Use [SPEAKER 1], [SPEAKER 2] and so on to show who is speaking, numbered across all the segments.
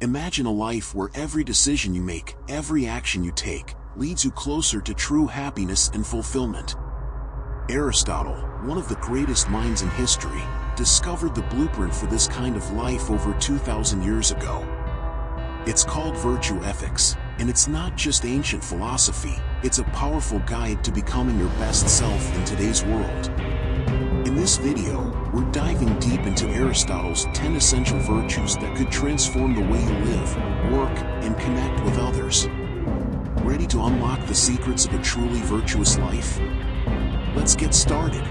[SPEAKER 1] Imagine a life where every decision you make, every action you take, leads you closer to true happiness and fulfillment. Aristotle, one of the greatest minds in history, discovered the blueprint for this kind of life over 2,000 years ago. It's called virtue ethics, and it's not just ancient philosophy, it's a powerful guide to becoming your best self in today's world. In this video, we're diving deep into Aristotle's 10 essential virtues that could transform the way you live, work, and connect with others. Ready to unlock the secrets of a truly virtuous life? Let's get started.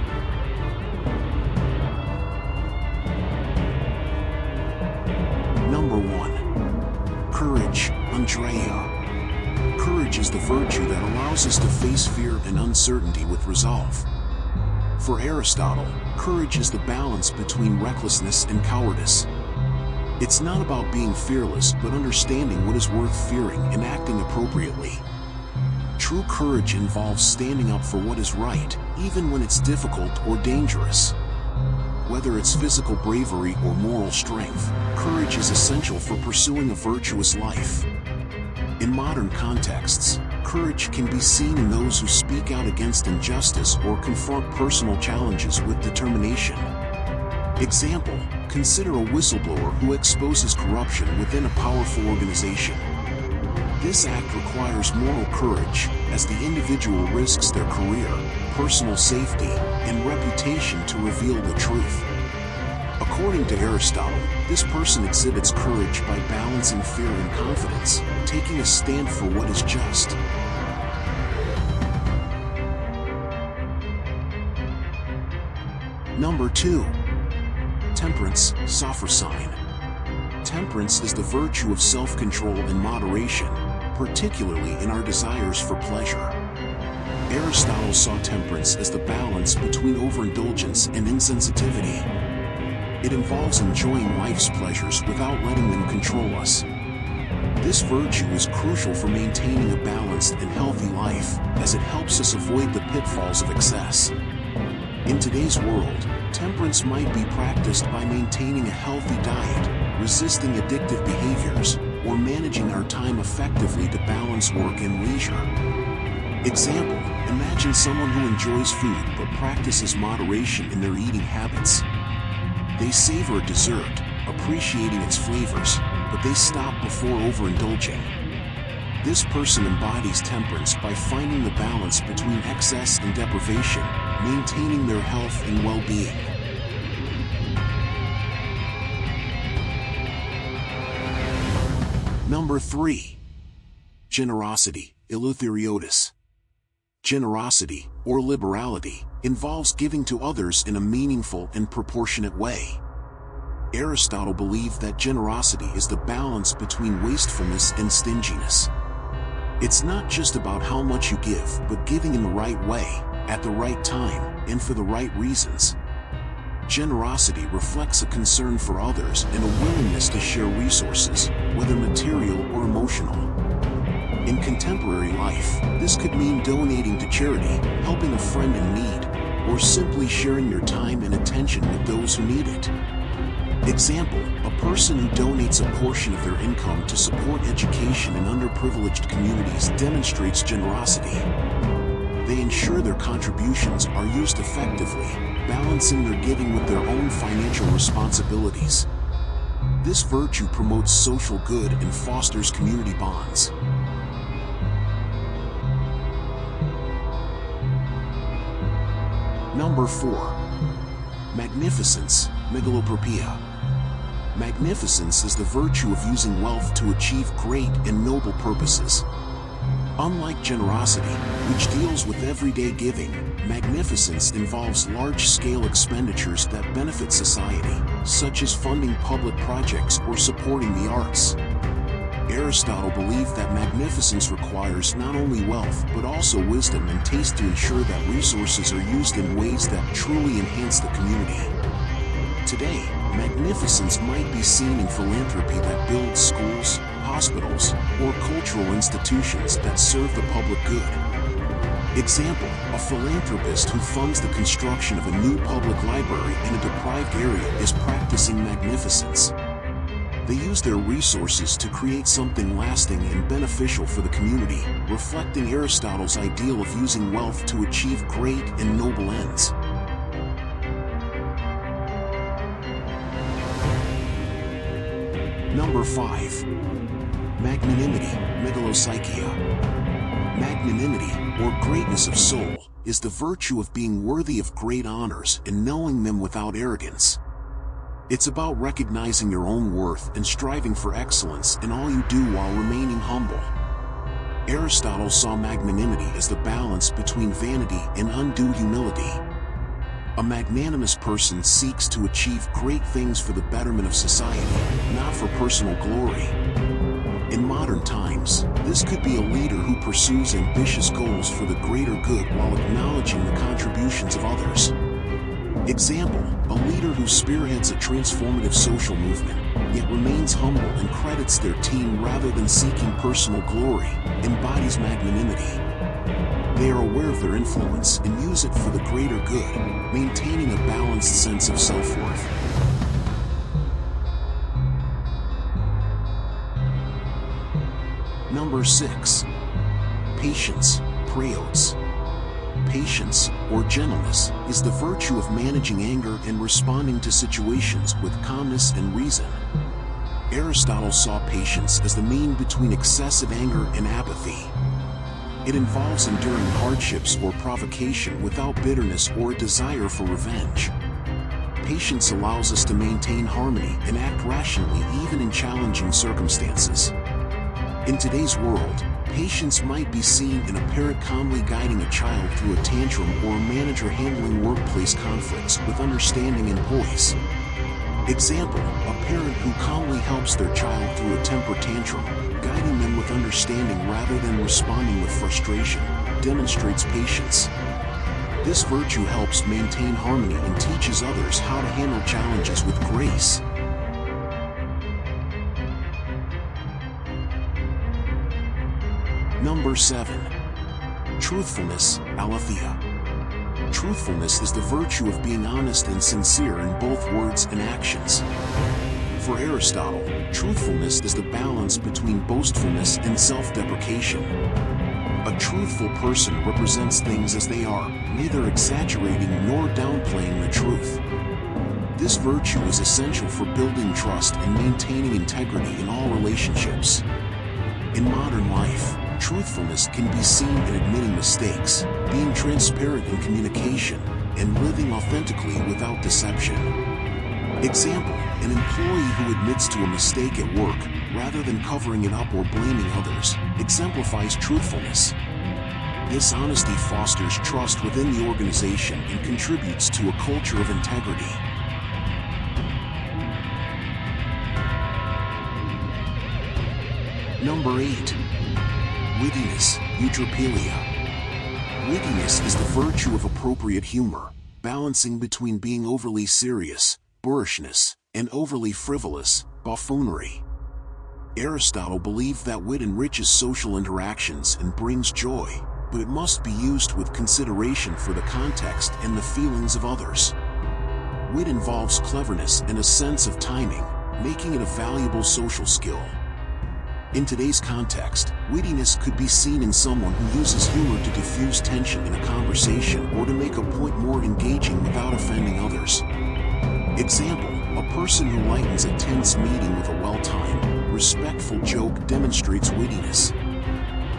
[SPEAKER 1] Number 1. Courage, Andrea. Courage is the virtue that allows us to face fear and uncertainty with resolve. For Aristotle, courage is the balance between recklessness and cowardice. It's not about being fearless, but understanding what is worth fearing and acting appropriately. True courage involves standing up for what is right, even when it's difficult or dangerous. Whether it's physical bravery or moral strength, courage is essential for pursuing a virtuous life. In modern contexts, courage can be seen in those who speak out against injustice or confront personal challenges with determination. Example, consider a whistleblower who exposes corruption within a powerful organization. This act requires moral courage, as the individual risks their career, personal safety, and reputation to reveal the truth. According to Aristotle, this person exhibits courage by balancing fear and confidence, taking a stand for what is just. Number 2. Temperance, Sophrosyne. Temperance is the virtue of self-control and moderation, particularly in our desires for pleasure. Aristotle saw temperance as the balance between overindulgence and insensitivity. It involves enjoying life's pleasures without letting them control us. This virtue is crucial for maintaining a balanced and healthy life, as it helps us avoid the pitfalls of excess. In today's world, temperance might be practiced by maintaining a healthy diet, resisting addictive behaviors, or managing our time effectively to balance work and leisure. Example, imagine someone who enjoys food but practices moderation in their eating habits. They savor a dessert, appreciating its flavors, but they stop before overindulging. This person embodies temperance by finding the balance between excess and deprivation, maintaining their health and well-being. Number 3. Generosity, Eleutherios. Generosity, or liberality, involves giving to others in a meaningful and proportionate way. Aristotle believed that generosity is the balance between wastefulness and stinginess. It's not just about how much you give, but giving in the right way, at the right time, and for the right reasons. Generosity reflects a concern for others and a willingness to share resources, whether material or emotional. In contemporary life, this could mean donating to charity, helping a friend in need, or simply sharing your time and attention with those who need it. Example, a person who donates a portion of their income to support education in underprivileged communities demonstrates generosity. They ensure their contributions are used effectively, balancing their giving with their own financial responsibilities. This virtue promotes social good and fosters community bonds. Number 4. Magnificence, Megalopropia. Magnificence is the virtue of using wealth to achieve great and noble purposes. Unlike generosity, which deals with everyday giving, magnificence involves large-scale expenditures that benefit society, such as funding public projects or supporting the arts. Aristotle believed that magnificence requires not only wealth but also wisdom and taste to ensure that resources are used in ways that truly enhance the community. Today, magnificence might be seen in philanthropy that builds schools, hospitals, or cultural institutions that serve the public good. Example, a philanthropist who funds the construction of a new public library in a deprived area is practicing magnificence. They use their resources to create something lasting and beneficial for the community, reflecting Aristotle's ideal of using wealth to achieve great and noble ends. Number 5. Magnanimity, megalopsychia. Magnanimity, or greatness of soul, is the virtue of being worthy of great honors and knowing them without arrogance. It's about recognizing your own worth and striving for excellence in all you do while remaining humble. Aristotle saw magnanimity as the balance between vanity and undue humility. A magnanimous person seeks to achieve great things for the betterment of society, not for personal glory. In modern times, this could be a leader who pursues ambitious goals for the greater good while acknowledging the contributions of others. Example, a leader who spearheads a transformative social movement, yet remains humble and credits their team rather than seeking personal glory, embodies magnanimity. They are aware of their influence and use it for the greater good, maintaining a balanced sense of self-worth. Number 6. Patience, praeotes. Patience, or gentleness, is the virtue of managing anger and responding to situations with calmness and reason. Aristotle saw patience as the mean between excessive anger and apathy. It involves enduring hardships or provocation without bitterness or a desire for revenge. Patience allows us to maintain harmony and act rationally even in challenging circumstances. In today's world, patience might be seen in a parent calmly guiding a child through a tantrum or a manager handling workplace conflicts with understanding and poise. Example, a parent who calmly helps their child through a temper tantrum, guiding them with understanding rather than responding with frustration, demonstrates patience. This virtue helps maintain harmony and teaches others how to handle challenges with grace. Number 7. Truthfulness, aletheia. Truthfulness is the virtue of being honest and sincere in both words and actions. For Aristotle, truthfulness is the balance between boastfulness and self-deprecation. A truthful person represents things as they are, neither exaggerating nor downplaying the truth. This virtue is essential for building trust and maintaining integrity in all relationships. In modern life, truthfulness can be seen in admitting mistakes, being transparent in communication, and living authentically without deception. Example, an employee who admits to a mistake at work, rather than covering it up or blaming others, exemplifies truthfulness. This honesty fosters trust within the organization and contributes to a culture of integrity. Number 8. Wittiness, eutropelia. Wittiness is the virtue of appropriate humor, balancing between being overly serious, boorishness, and overly frivolous, buffoonery. Aristotle believed that wit enriches social interactions and brings joy, but it must be used with consideration for the context and the feelings of others. Wit involves cleverness and a sense of timing, making it a valuable social skill. In today's context, wittiness could be seen in someone who uses humor to diffuse tension in a conversation or to make a point more engaging without offending others. Example, a person who lightens a tense meeting with a well-timed, respectful joke demonstrates wittiness.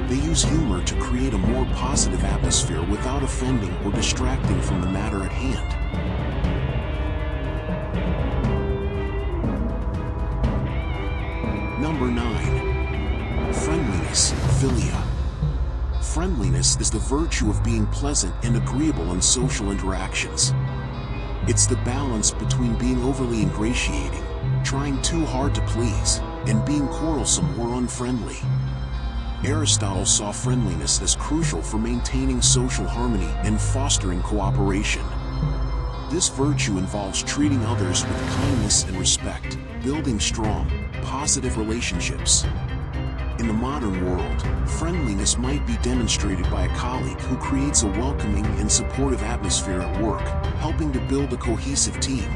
[SPEAKER 1] They use humor to create a more positive atmosphere without offending or distracting from the matter at hand. Number 9. Friendliness, philia. Friendliness is the virtue of being pleasant and agreeable in social interactions. It's the balance between being overly ingratiating, trying too hard to please, and being quarrelsome or unfriendly. Aristotle saw friendliness as crucial for maintaining social harmony and fostering cooperation. This virtue involves treating others with kindness and respect, building strong, positive relationships. In the modern world, friendliness might be demonstrated by a colleague who creates a welcoming and supportive atmosphere at work, helping to build a cohesive team.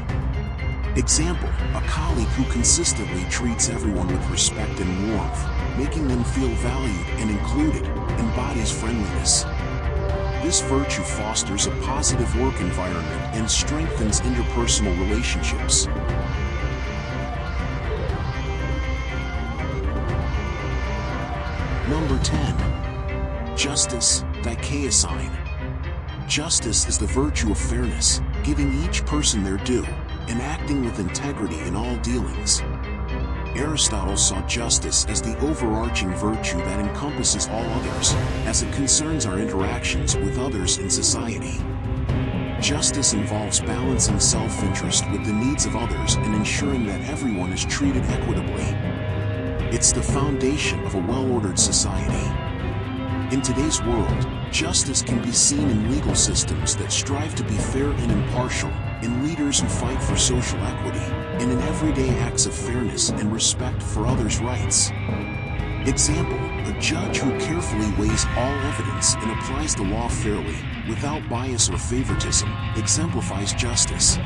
[SPEAKER 1] Example, a colleague who consistently treats everyone with respect and warmth, making them feel valued and included, embodies friendliness. This virtue fosters a positive work environment and strengthens interpersonal relationships. Number 10. Justice, dikaiosine. Justice is the virtue of fairness, giving each person their due, and acting with integrity in all dealings. Aristotle saw justice as the overarching virtue that encompasses all others, as it concerns our interactions with others in society. Justice involves balancing self-interest with the needs of others and ensuring that everyone is treated equitably. It's the foundation of a well-ordered society. In today's world, justice can be seen in legal systems that strive to be fair and impartial, in leaders who fight for social equity, and in everyday acts of fairness and respect for others' rights. Example, a judge who carefully weighs all evidence and applies the law fairly, without bias or favoritism, exemplifies justice.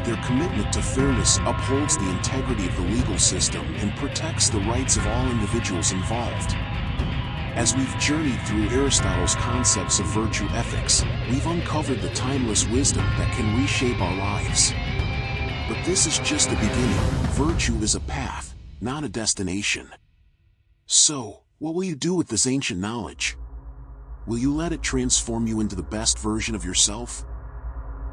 [SPEAKER 1] Their commitment to fairness upholds the integrity of the legal system and protects the rights of all individuals involved. As we've journeyed through Aristotle's concepts of virtue ethics, we've uncovered the timeless wisdom that can reshape our lives. But this is just the beginning. Virtue is a path, not a destination. So, what will you do with this ancient knowledge? Will you let it transform you into the best version of yourself?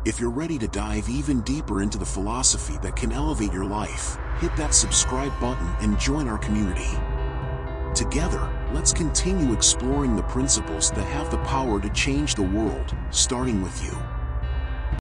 [SPEAKER 1] If you're ready to dive even deeper into the philosophy that can elevate your life, hit that subscribe button and join our community. Together, let's continue exploring the principles that have the power to change the world, starting with you.